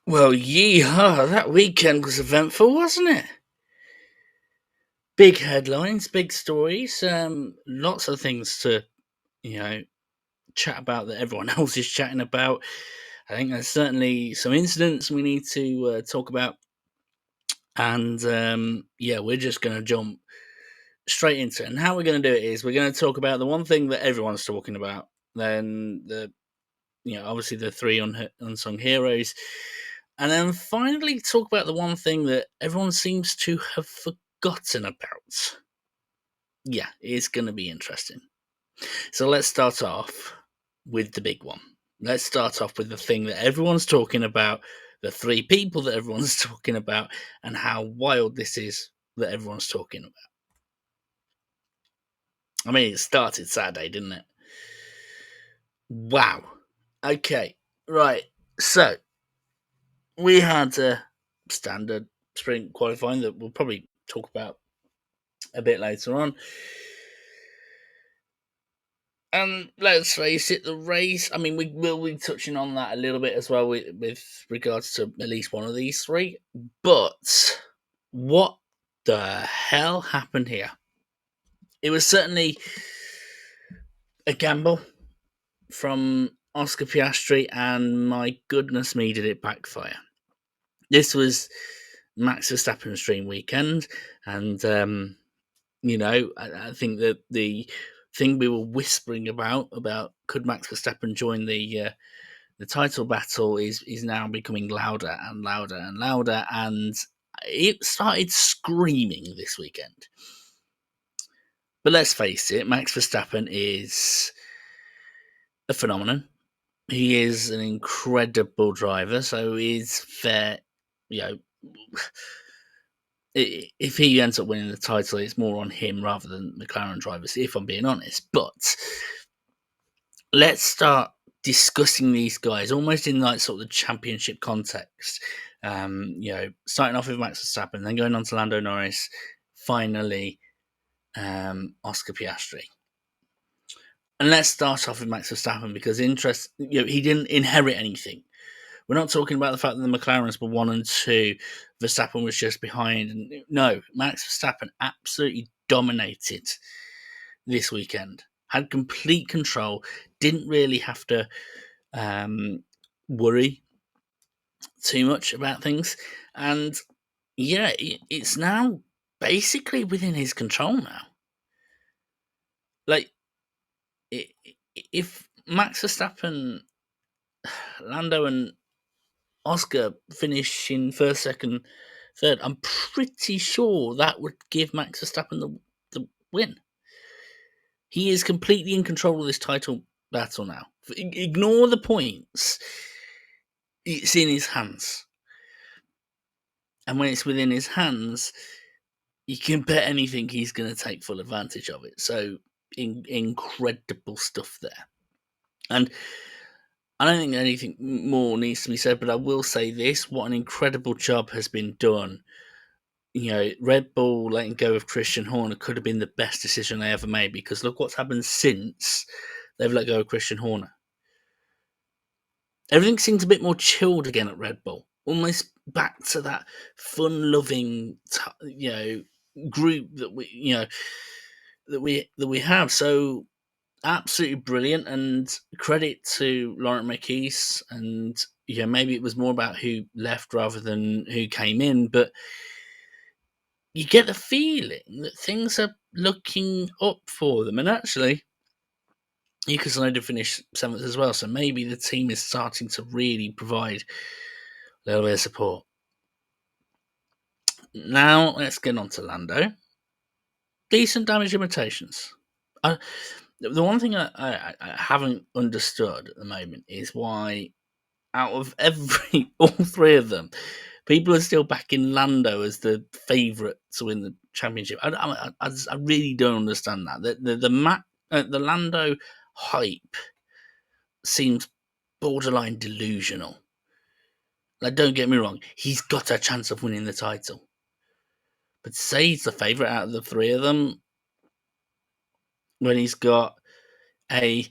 Well, yeehaw, that weekend was eventful, wasn't it? Big headlines, big stories, lots of things to, you know, chat about that everyone else is chatting about. I think there's certainly some incidents we need to talk about. And yeah, we're just going to jump straight into it. And how we're going to do it is we're going to talk about the one thing that everyone's talking about, then obviously the three unsung heroes, and then finally talk about the one thing that everyone seems to have forgotten about. Yeah, it's going to be interesting. So let's start off with the big one. Let's start off with the thing that everyone's talking about, the three people that everyone's talking about, and how wild this is that everyone's talking about. I mean, it started Saturday, didn't it? Wow. Okay, right. So we had a standard sprint qualifying that we'll probably talk about a bit later on. And let's face it, the race, I mean, we will be touching on that a little bit as well with regards to at least one of these three. But what the hell happened here? It was certainly a gamble from Oscar Piastri, and my goodness me, did it backfire. This was Max Verstappen's dream weekend, and I think that the thing we were whispering about could Max Verstappen join the title battle is now becoming louder and louder and louder, and it started screaming this weekend. But let's face it, Max Verstappen is a phenomenon. He is an incredible driver, so it's fair, you know, if he ends up winning the title, it's more on him rather than McLaren drivers, if I'm being honest. But let's start discussing these guys almost in like sort of the championship context. Starting off with Max Verstappen, then going on to Lando Norris, finally Oscar Piastri. And let's start off with Max Verstappen because he didn't inherit anything. We're not talking about the fact that the McLarens were 1 and 2, Verstappen was just behind. No, Max Verstappen absolutely dominated this weekend. Had complete control. Didn't really have to worry too much about things. And yeah, it's now basically within his control now. Like, if Max Verstappen, Lando, and Oscar finish in first, second, third, I'm pretty sure that would give Max Verstappen the win. He is completely in control of this title battle now. Ignore the points. It's in his hands. And when it's within his hands, you can bet anything he's going to take full advantage of it. So, incredible stuff there. And I don't think anything more needs to be said, but I will say this: what an incredible job has been done. Red Bull letting go of Christian Horner could have been the best decision they ever made, because look what's happened since they've let go of Christian Horner. Everything seems a bit more chilled again at Red Bull, almost back to that fun-loving, group that we have. So absolutely brilliant, and credit to Laurent Marquis. And maybe it was more about who left rather than who came in, but you get the feeling that things are looking up for them. And actually, Yuka Tsunoda finished 7th as well, so maybe the team is starting to really provide a little bit of support. Now, let's get on to Lando. Decent damage limitations. The one thing I haven't understood at the moment is why, out of all three of them, people are still backing Lando as the favourite to win the championship. I really don't understand that. The Lando hype seems borderline delusional. Like, don't get me wrong, he's got a chance of winning the title. But to say he's the favourite out of the three of them, when he's got a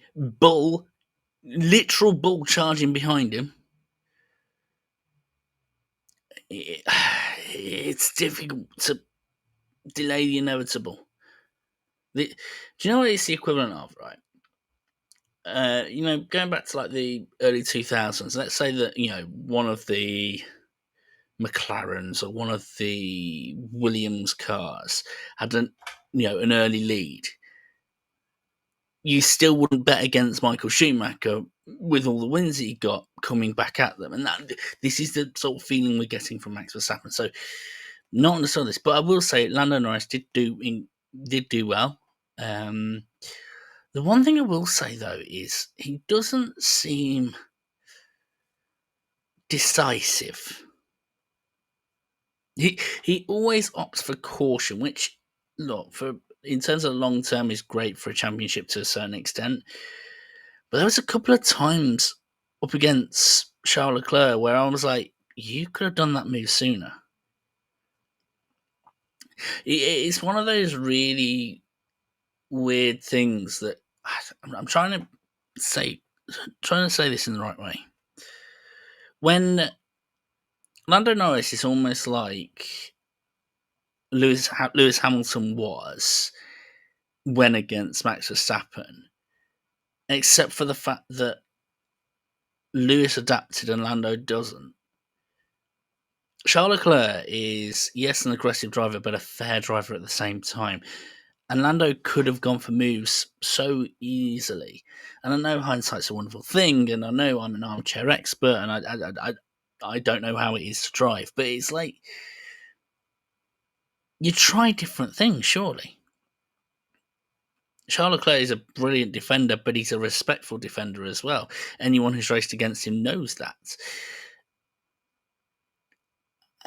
literal bull charging behind him, it's difficult to delay the inevitable. Do you know what it's the equivalent of, right? Going back to like the early 2000s, let's say that, one of the McLarens or one of the Williams cars had an early lead. You still wouldn't bet against Michael Schumacher with all the wins he got coming back at them. And this is the sort of feeling we're getting from Max Verstappen. So, not understand this, but I will say Lando Norris did do well. The one thing I will say though is he doesn't seem decisive. He always opts for caution, which, look, for in terms of long term is great for a championship to a certain extent. But there was a couple of times up against Charles Leclerc where I was like, you could have done that move sooner. It's one of those really weird things that I'm trying to say this in the right way. When Lando Norris is almost like Lewis Hamilton was when against Max Verstappen, except for the fact that Lewis adapted and Lando doesn't. Charles Leclerc is, yes, an aggressive driver, but a fair driver at the same time. And Lando could have gone for moves so easily. And I know hindsight's a wonderful thing, and I know I'm an armchair expert, and I don't know how it is to drive, but it's like you try different things, surely. Charles Leclerc is a brilliant defender, but he's a respectful defender as well. Anyone who's raced against him knows that.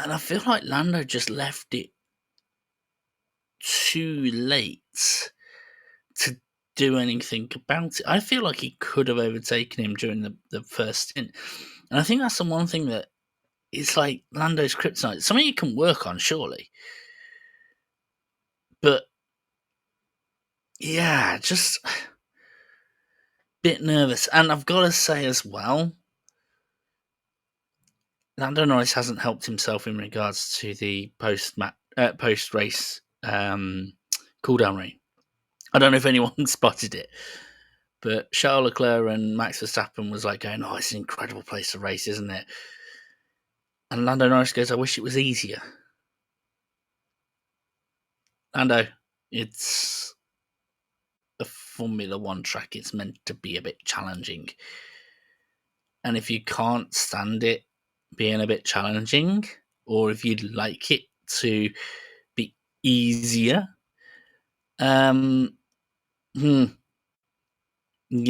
And I feel like Lando just left it too late to do anything about it. I feel like he could have overtaken him during the first stint. And I think that's the one thing that is like Lando's kryptonite. Something you can work on, surely. But yeah, just a bit nervous. And I've got to say as well, Lando Norris hasn't helped himself in regards to the post-race cooldown rate. I don't know if anyone spotted it, but Charles Leclerc and Max Verstappen was like going, "Oh, it's an incredible place to race, isn't it?" And Lando Norris goes, "I wish it was easier." Lando, it's a Formula One track. It's meant to be a bit challenging. And if you can't stand it being a bit challenging, or if you'd like it to be easier, you're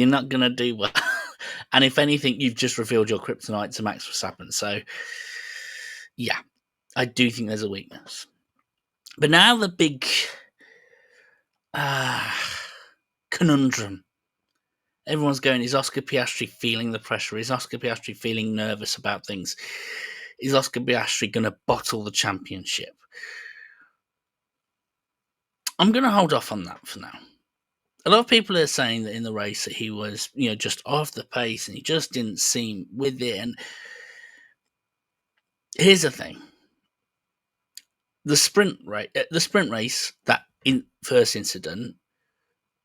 not going to do well. And if anything, you've just revealed your kryptonite to Max Verstappen. So, yeah, I do think there's a weakness. But now the big conundrum. Everyone's going, is Oscar Piastri feeling the pressure? Is Oscar Piastri feeling nervous about things? Is Oscar Piastri going to bottle the championship? I'm going to hold off on that for now. A lot of people are saying that in the race that he was, just off the pace and he just didn't seem with it. And here's the thing: the sprint race, that first incident,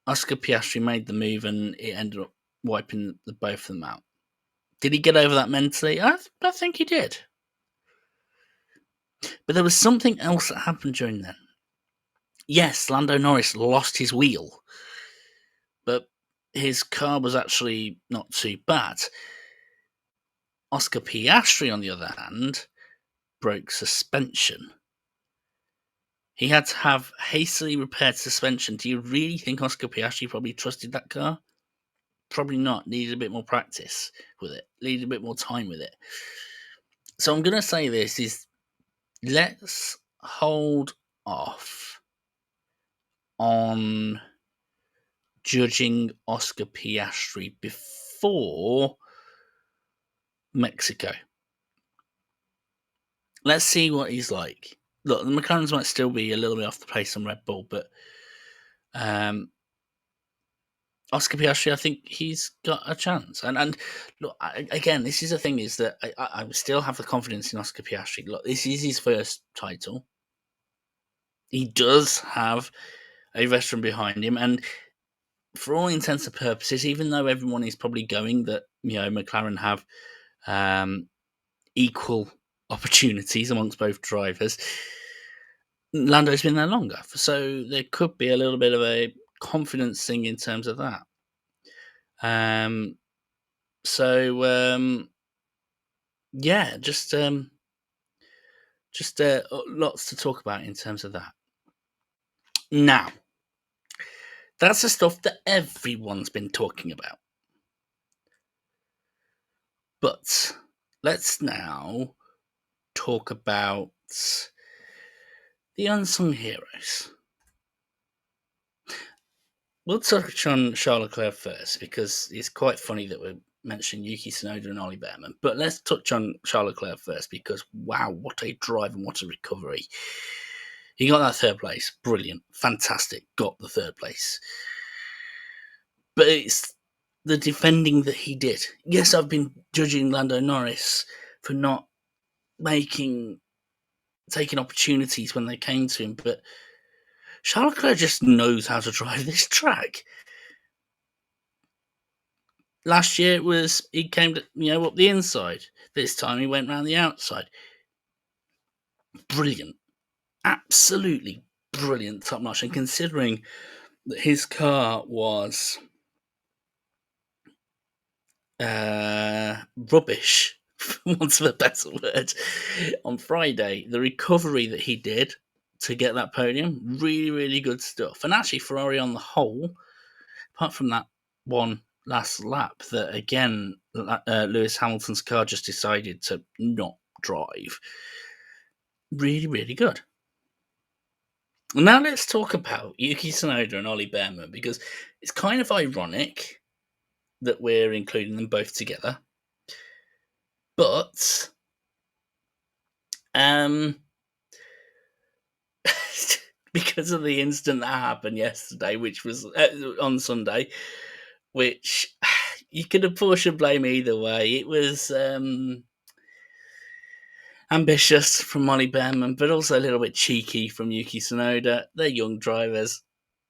Oscar Piastri made the move and it ended up wiping the both of them out. Did he get over that mentally? I think he did. But there was something else that happened during then. Yes, Lando Norris lost his wheel, but his car was actually not too bad. Oscar Piastri, on the other hand, broke suspension. He had to have hastily repaired suspension. Do you really think Oscar Piastri probably trusted that car? Probably not. Needed a bit more practice with it. Needed a bit more time with it. So I'm going to say this is, let's hold off on judging Oscar Piastri before Mexico. Let's see what he's like. Look, the McLarens might still be a little bit off the pace on Red Bull, but Oscar Piastri, I think he's got a chance. And look, again, this is the thing: is that I still have the confidence in Oscar Piastri. Look, this is his first title. He does have a veteran behind him, and for all intents and purposes, even though everyone is probably going that McLaren have equal opportunities amongst both drivers, Lando's been there longer, so there could be a little bit of a confidence thing in terms of that. So yeah, just lots to talk about in terms of that. Now, that's the stuff that everyone's been talking about. But let's now talk about the unsung heroes. We'll touch on Charles Leclerc first because it's quite funny that we're mentioning Yuki Tsunoda and Ollie Behrman. But let's touch on Charles Leclerc first because, wow, what a drive and what a recovery. He got that third place. Brilliant. Fantastic. Got the third place. But it's the defending that he did. Yes, I've been judging Lando Norris for not taking opportunities when they came to him, but Charles Leclerc just knows how to drive this track. Last year he came to, up the inside. This time he went round the outside. Brilliant. Absolutely brilliant, top notch. And considering that his car was rubbish, for want of a better word, on Friday, the recovery that he did to get that podium, really, really good stuff. And actually, Ferrari on the whole, apart from that one last lap, that again, Lewis Hamilton's car just decided to not drive. Really, really good. Now let's talk about Yuki Tsunoda and Ollie Behrman, because it's kind of ironic that we're including them both together. But because of the incident that happened yesterday, which was on Sunday, which you could apportion blame either way. It was ambitious from Ollie Behrman, but also a little bit cheeky from Yuki Tsunoda. They're young drivers.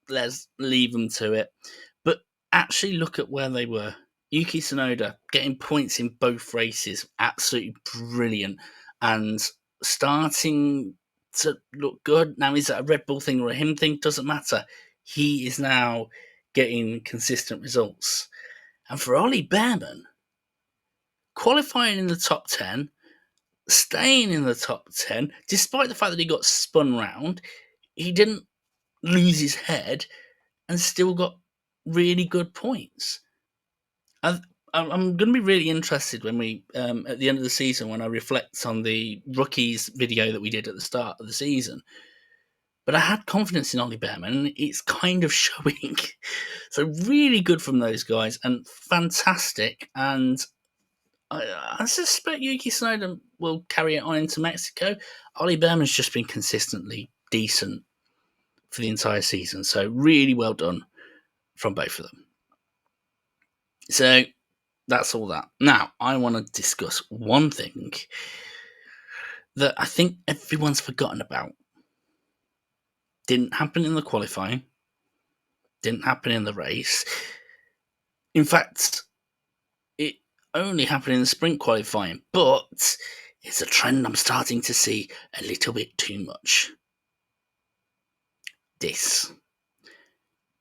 Let's leave them to it. But actually look at where they were. Yuki Tsunoda getting points in both races, absolutely brilliant, and starting to look good. Now, is that a Red Bull thing or a him thing? Doesn't matter. He is now getting consistent results. And for Ollie Behrman, qualifying in the top 10, staying in the top 10, despite the fact that he got spun round, he didn't lose his head and still got really good points. I'm going to be really interested when we, at the end of the season, when I reflect on the rookies video that we did at the start of the season. But I had confidence in Ollie Behrman, and it's kind of showing. So really good from those guys, and fantastic. And I suspect Yuki Tsunoda will carry it on into Mexico. Ollie Behrman's just been consistently decent for the entire season. So really well done from both of them. So that's all that. Now, I want to discuss one thing that I think everyone's forgotten about. Didn't happen in the qualifying. Didn't happen in the race. In fact, it only happened in the sprint qualifying, but it's a trend I'm starting to see a little bit too much. This.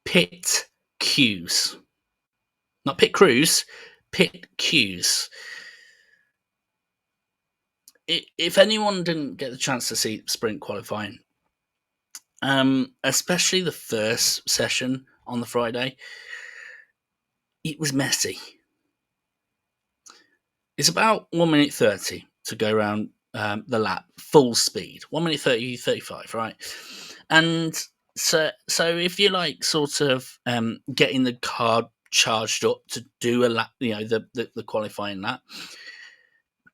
Pit queues. Not pit crews, pit queues. If anyone didn't get the chance to see sprint qualifying, especially the first session on the Friday, it was messy. It's about 1 minute 30 to go around the lap, full speed. 1 minute 30, 35, right? And so if you're like sort of getting the car charged up to do a lap, the qualifying lap,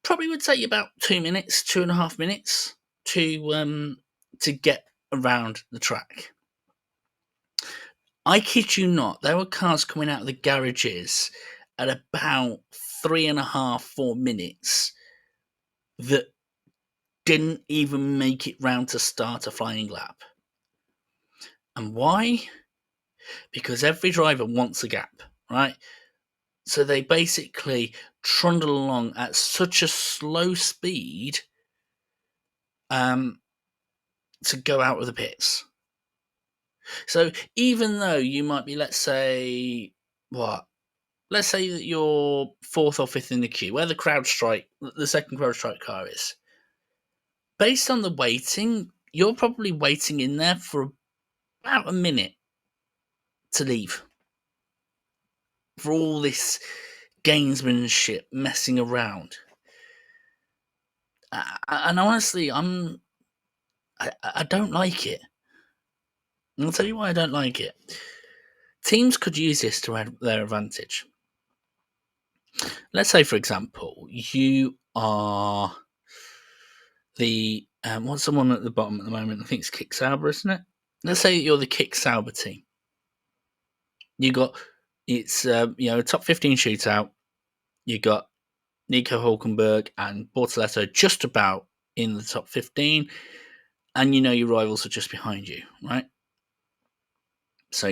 probably would take you about 2 minutes, 2.5 minutes to get around the track. I kid you not, there were cars coming out of the garages at about 3.5, 4 minutes that didn't even make it round to start a flying lap. And why? Because every driver wants a gap, right? So they basically trundle along at such a slow speed to go out of the pits. So even though you might be, let's say that you're fourth or fifth in the queue, where the second CrowdStrike car is. Based on the waiting, you're probably waiting in there for about a minute to leave. For all this gamesmanship messing around. And honestly, I don't like it. And I'll tell you why I don't like it. Teams could use this to their advantage. Let's say, for example, you are the what's the one at the bottom at the moment? I think it's Kick Sauber, isn't it? Let's say you're the Kick Sauber team. It's a top 15 shootout. You got Nico Hulkenberg and Bortoletto just about in the top 15, and your rivals are just behind you, right? So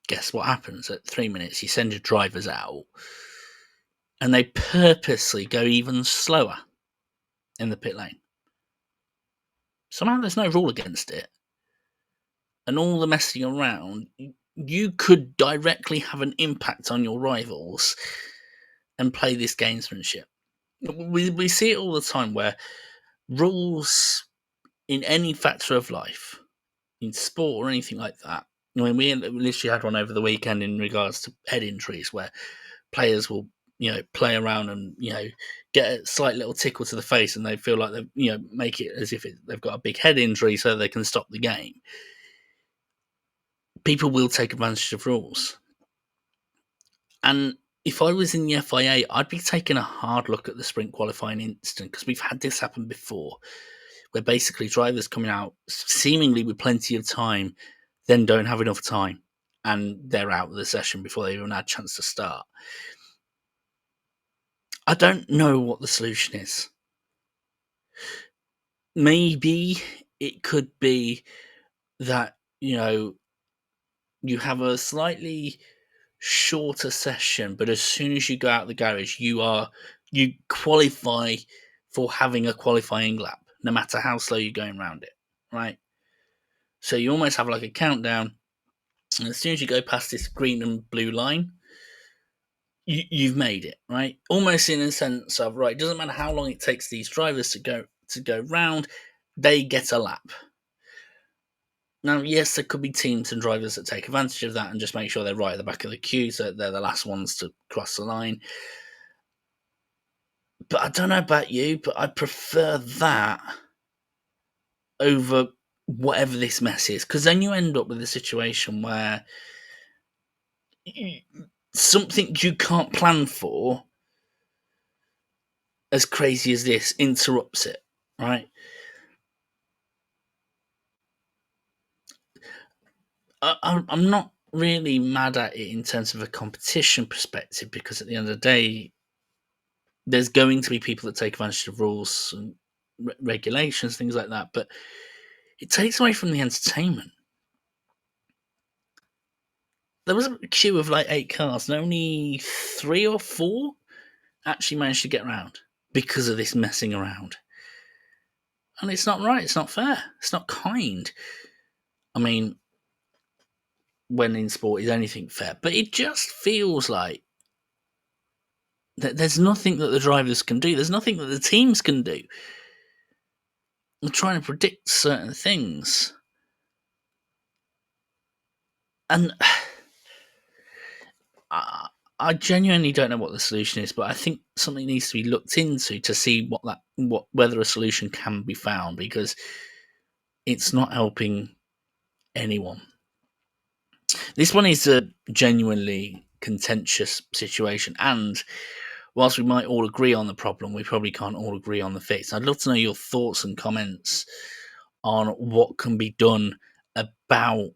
guess what happens at 3 minutes? You send your drivers out, and they purposely go even slower in the pit lane. Somehow there's no rule against it. And all the messing around, you could directly have an impact on your rivals and play this gamesmanship. We see it all the time where rules in any factor of life, in sport or anything like that. I mean, we literally had one over the weekend in regards to head injuries where players will, play around and, get a slight little tickle to the face and they feel like they, make it as if they've got a big head injury so they can stop the game. People will take advantage of rules. And if I was in the FIA, I'd be taking a hard look at the sprint qualifying incident because we've had this happen before where basically drivers coming out seemingly with plenty of time then don't have enough time and they're out of the session before they even had a chance to start. I don't know what the solution is. Maybe it could be that, you have a slightly shorter session, but as soon as you go out the garage, you qualify for having a qualifying lap, no matter how slow you're going around it, right? So you almost have like a countdown, and as soon as you go past this green and blue line, you've made it, right? Almost in a sense of, right, it doesn't matter how long it takes these drivers to go round, they get a lap. Now, yes, there could be teams and drivers that take advantage of that and just make sure they're right at the back of the queue so they're the last ones to cross the line. But I don't know about you, but I prefer that over whatever this mess is. Because then you end up with a situation where something you can't plan for, as crazy as this, interrupts it, right? I'm not really mad at it in terms of a competition perspective because at the end of the day, there's going to be people that take advantage of rules and regulations, things like that, but it takes away from the entertainment. There was a queue of like 8 cars, and only 3 or 4 actually managed to get around because of this messing around. And it's not right, it's not fair, it's not kind. I mean, when in sport is anything fair, but it just feels like there's nothing that the drivers can do, there's nothing that the teams can do. They're trying to predict certain things. And I genuinely don't know what the solution is, but I think something needs to be looked into to see whether a solution can be found, because it's not helping anyone. This one is a genuinely contentious situation, and whilst we might all agree on the problem, we probably can't all agree on the fix. I'd love to know your thoughts and comments on what can be done about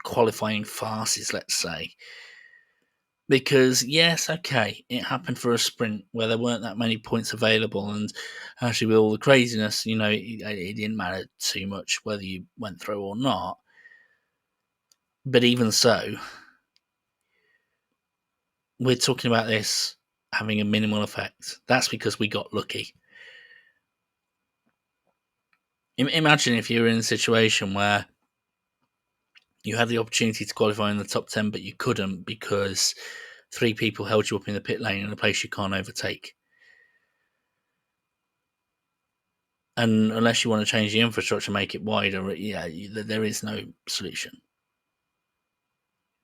qualifying farces, let's say. Because, yes, okay, it happened for a sprint where there weren't that many points available, and actually with all the craziness, it didn't matter too much whether you went through or not. But even so, we're talking about this having a minimal effect. That's because we got lucky. Imagine if you were in a situation where you had the opportunity to qualify in the top 10, but you couldn't because 3 people held you up in the pit lane in a place you can't overtake. And unless you want to change the infrastructure, make it wider, there is no solution.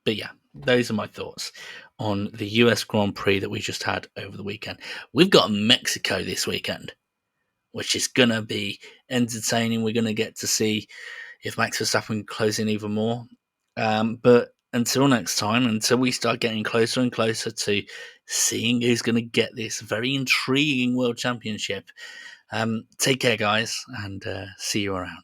But yeah, those are my thoughts on the US Grand Prix that we just had over the weekend. We've got Mexico this weekend, which is going to be entertaining. We're going to get to see if Max Verstappen can close in even more. But until next time, until we start getting closer and closer to seeing who's going to get this very intriguing World Championship, take care, guys, and see you around.